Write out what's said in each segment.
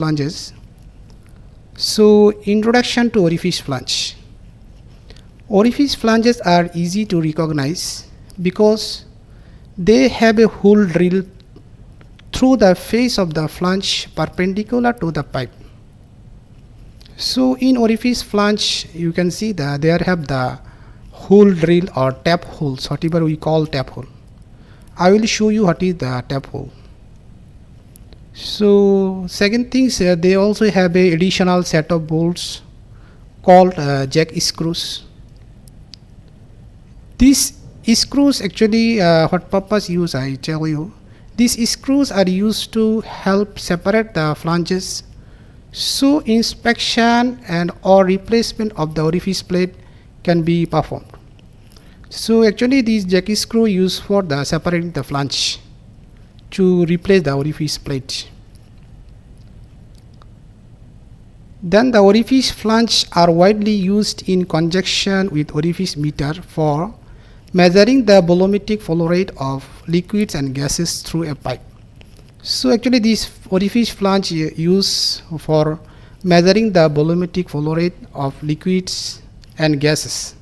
flanges. So, introduction to orifice flange. Orifice flanges are easy to recognize because they have a hole drilled through the face of the flange perpendicular to the pipe. So in orifice flange you can see that there have the hole drill or tap holes, whatever we call tap hole. I will show you what is the tap hole. So second thing is they also have a additional set of bolts called jack screws. These screws actually what purpose use I tell you. These screws are used to help separate the flanges so inspection and or replacement of the orifice plate can be performed. So actually these jack screw used for the separating the flange to replace the orifice plate. Then the orifice flange are widely used in conjunction with orifice meter for measuring the volumetric flow rate of liquids and gases through a pipe. So actually this orifice flange used for measuring the volumetric flow rate of liquids and gases.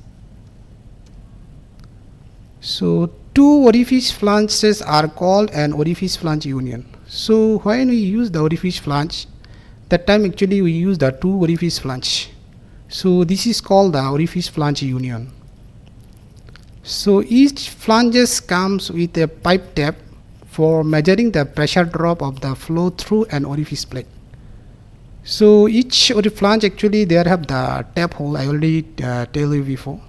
So two orifice flanges are called an orifice flange union. So when we use the orifice flange, that time actually we use the two orifice flange. So this is called the orifice flange union. So each flanges comes with a pipe tap for measuring the pressure drop of the flow through an orifice plate. So each flange actually there have the tap hole, I already tell you before.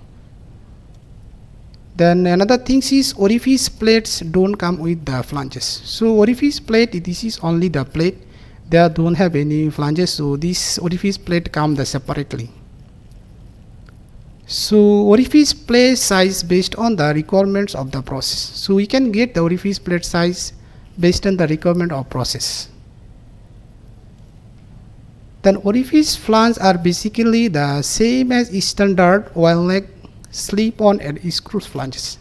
Then another thing is orifice plates don't come with the flanges. So orifice plate, this is only the plate, they don't have any flanges, so this orifice plate come separately. So orifice plate size based on the requirements of the process. So we can get the orifice plate size based on the requirement of process. Then orifice flanges are basically the same as standard oil neck, slip on and screw flanges.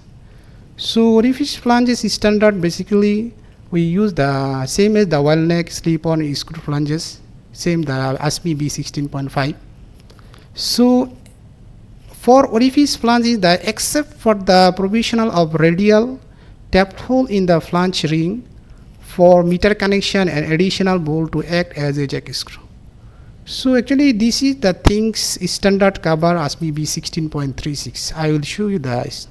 So orifice flanges is standard, basically we use the same as the oil neck, slip on, screw flanges, same the ASME B16.5. So for orifice flanges, except for the provisional of radial tapped hole in the flange ring for meter connection and additional bolt to act as a jack screw. So actually this is the things standard cover ASME B16.36. I will show you this.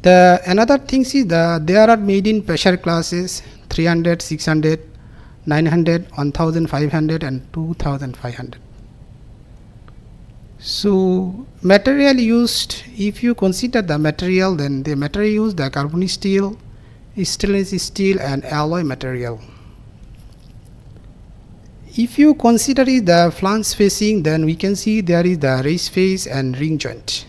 The another things is there are made in pressure classes 300, 600, 900, 1500 and 2500. So material used, if you consider the material, then the material used the carbon steel, stainless steel and alloy material. If you consider the flange spacing, then we can see there is the race face and ring joint.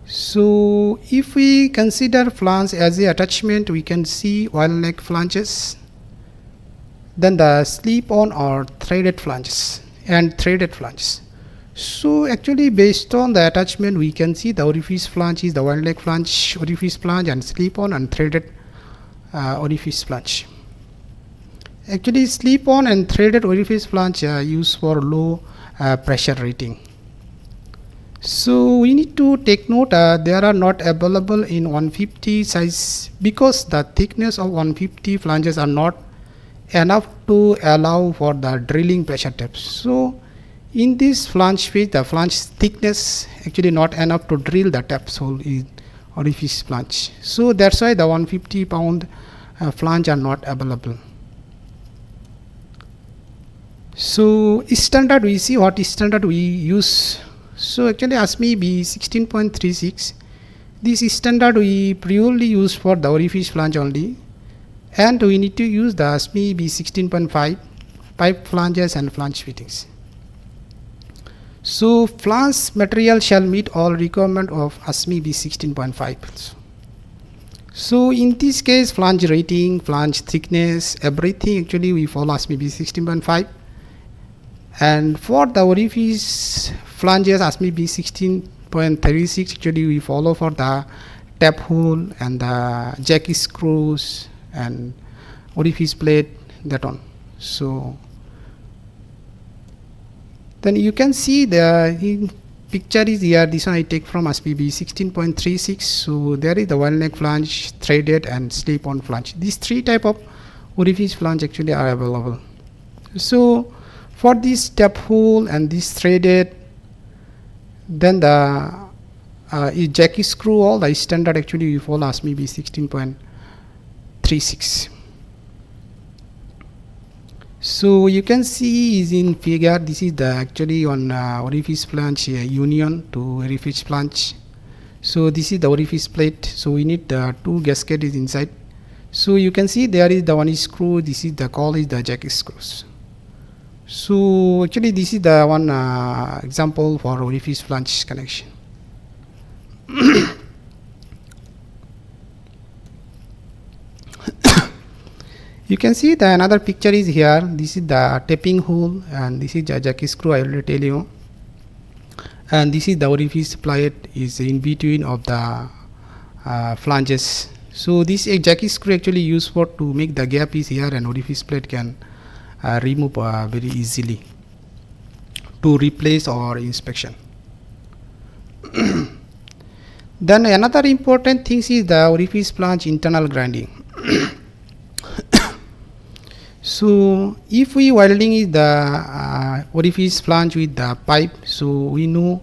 So if we consider flange as a attachment, we can see oil neck flanges, then the slip on or threaded flanges and threaded flanges. So actually based on the attachment we can see the orifice flange is the oil neck flange, orifice flange and slip on and threaded orifice flange. Actually slip on and threaded orifice flange are used for low pressure rating. So we need to take note they are not available in 150 size because the thickness of 150 flanges are not enough to allow for the drilling pressure taps. So in this flange phase, the flange thickness actually not enough to drill the taps hole in orifice flange. So that's why the 150 pound flange are not available. So standard, we see what standard we use. So actually ASME B16.36, this standard we purely use for the orifice flange only, and we need to use the ASME B16.5 pipe flanges and flange fittings. So flange material shall meet all requirement of ASME B16.5. So in this case flange rating, flange thickness, everything actually we follow ASME B16.5. And for the orifice flanges ASME B16.36 actually we follow for the tap hole and the jack screws and orifice plate, that one. So then you can see the picture is here. This one I take from SPB 16.36. So there is the wall neck flange, threaded and slip on flange. These three type of orifice flange actually are available. So for this step hole and this threaded, then the jack screw, all the standard actually you follow SPB 16.36. So you can see is in figure, this is the actually on orifice flange union to orifice flange. So this is the orifice plate. So we need the two gasket is inside. So you can see there is the one screw. This is the call is the jack screws. So actually this is the one example for orifice flange connection. You can see the another picture is here. This is the tapping hole and this is the jack screw, I already tell you. And this is the orifice plate is in between of the flanges. So this jack screw actually used for to make the gap is here, and orifice plate can remove very easily to replace or inspection. Then another important thing is the orifice flange internal grinding. So if we welding is the orifice flange with the pipe, so we know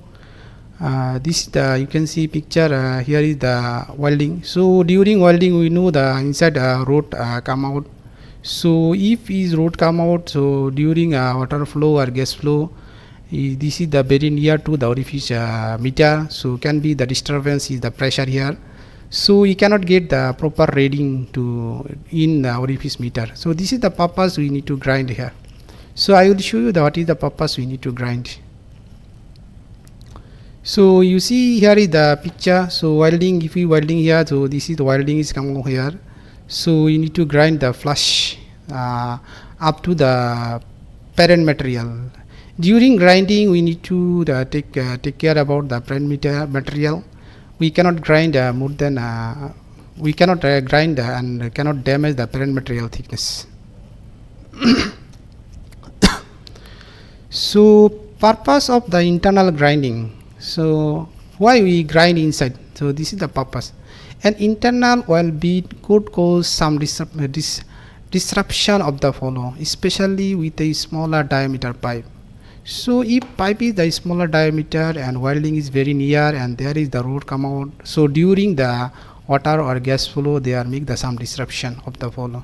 this the you can see picture here is the welding. So during welding we know the inside rod come out. So if is rod come out, so during water flow or gas flow, this is the very near to the orifice meter, so can be the disturbance is the pressure here. So you cannot get the proper reading to in the orifice meter. So this is the purpose we need to grind here. So I will show you what is the purpose we need to grind. So you see here is the picture. So welding, if you welding here, so this is the welding is coming here. So you need to grind the flush up to the parent material. During grinding we need to take care about the parent material. We cannot grind more than we cannot grind and cannot damage the parent material thickness. So purpose of the internal grinding. So why we grind inside? So this is the purpose. An internal oil bead could cause some disruption of the flow, especially with a smaller diameter pipe. So if pipe is the smaller diameter and welding is very near and there is the rod come out, so during the water or gas flow they are make the some disruption of the flow.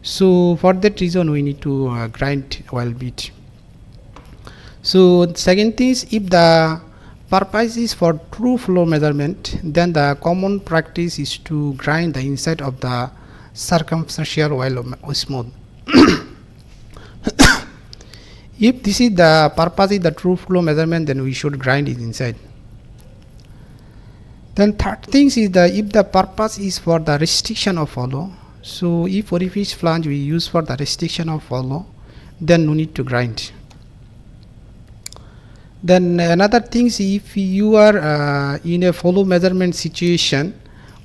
So for that reason we need to grind oil bead. So second thing is, if the purpose is for true flow measurement, then the common practice is to grind the inside of the circumferential oil smooth. If this is the purpose is the true flow measurement, then we should grind it inside. Then third thing is if the purpose is for the restriction of flow, so if orifice flange we use for the restriction of flow, then we need to grind. Then another thing is, if you are in a flow measurement situation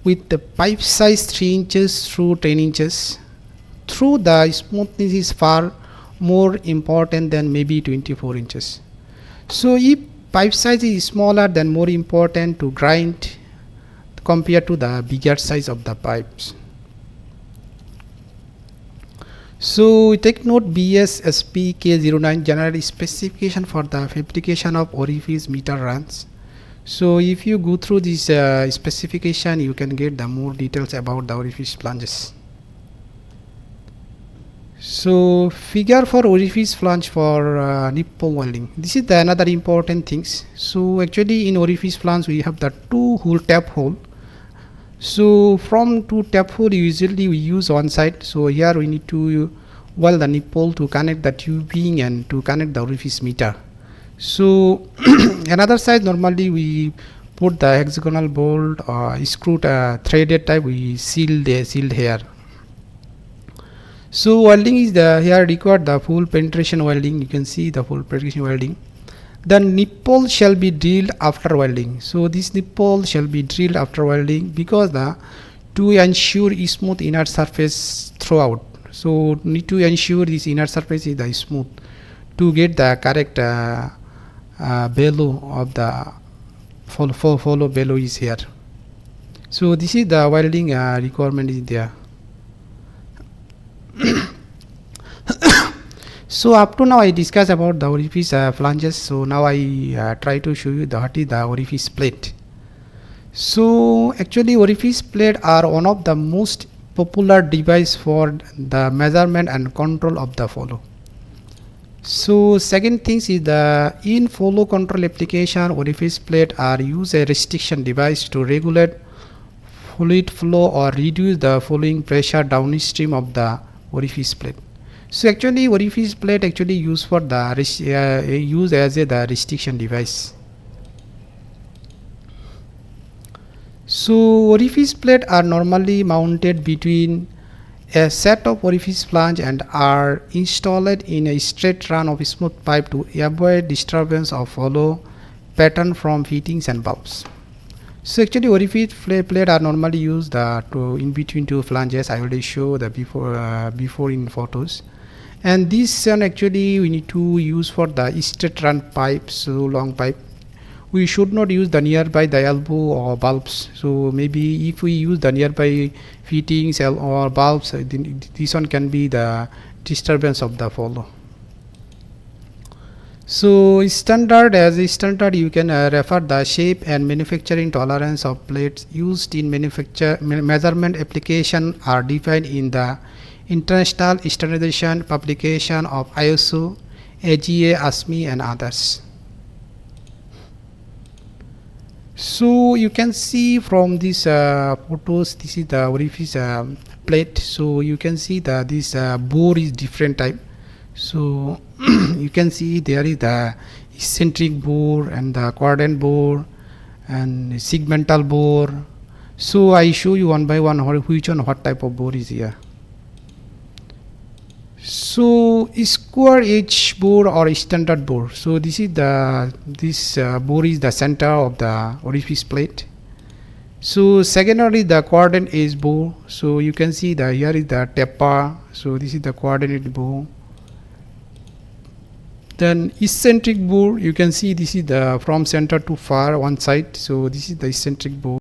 with the pipe size 3 inches through 10 inches, through the smoothness is far more important than maybe 24 inches. So if pipe size is smaller, then more important to grind compared to the bigger size of the pipes. So take note BS SP K09 general specification for the fabrication of orifice meter runs. So if you go through this specification, you can get the more details about the orifice flanges. So figure for orifice flange for nipple welding. This is the another important things. So actually in orifice flange we have the two hole tap hole. So from two tap hole usually we use one side. So here we need to weld the nipple to connect the tubing and to connect the orifice meter. So another side normally we put the hexagonal bolt or screw threaded type, we sealed here. So welding is the here required the full penetration welding. You can see the full penetration welding. The nipple shall be drilled after welding. So this nipple shall be drilled after welding because to ensure smooth inner surface throughout. So need to ensure this inner surface is the smooth to get the correct value of the follow value is here. So this is the welding requirement is there. So up to now I discussed about the orifice flanges. So now I try to show you what is the orifice plate. So actually orifice plate are one of the most popular device for the measurement and control of the follow. So second thing is the in follow control application, orifice plate are use a restriction device to regulate fluid flow or reduce the flowing pressure downstream of the orifice plate. So actually orifice plate actually used for the use as the restriction device. So orifice plate are normally mounted between a set of orifice flange and are installed in a straight run of smooth pipe to avoid disturbance of follow pattern from fittings and bulbs. So actually orifice plate are normally used to in between two flanges. I already show the before in photos. And this one actually we need to use for the straight run pipe, so long pipe. We should not use the nearby the elbow or bulbs. So maybe if we use the nearby fittings or bulbs, then this one can be the disturbance of the follow. So standard, as a standard you can refer the shape and manufacturing tolerance of plates used in measurement application are defined in the International Standardization Publication of ISO, AGA, ASME and others. So you can see from these photos, this is the orifice plate. So you can see that this bore is different type. So you can see there is the eccentric bore and the quadrant bore and segmental bore. So I show you one by one which one what type of bore is here. So square edge bore or standard bore. So this is this bore is the center of the orifice plate. So secondly the quadrant edge bore. So you can see that here is the taper. So this is the quadrant bore. Then eccentric bore, you can see this is the from center to far one side. So this is the eccentric bore.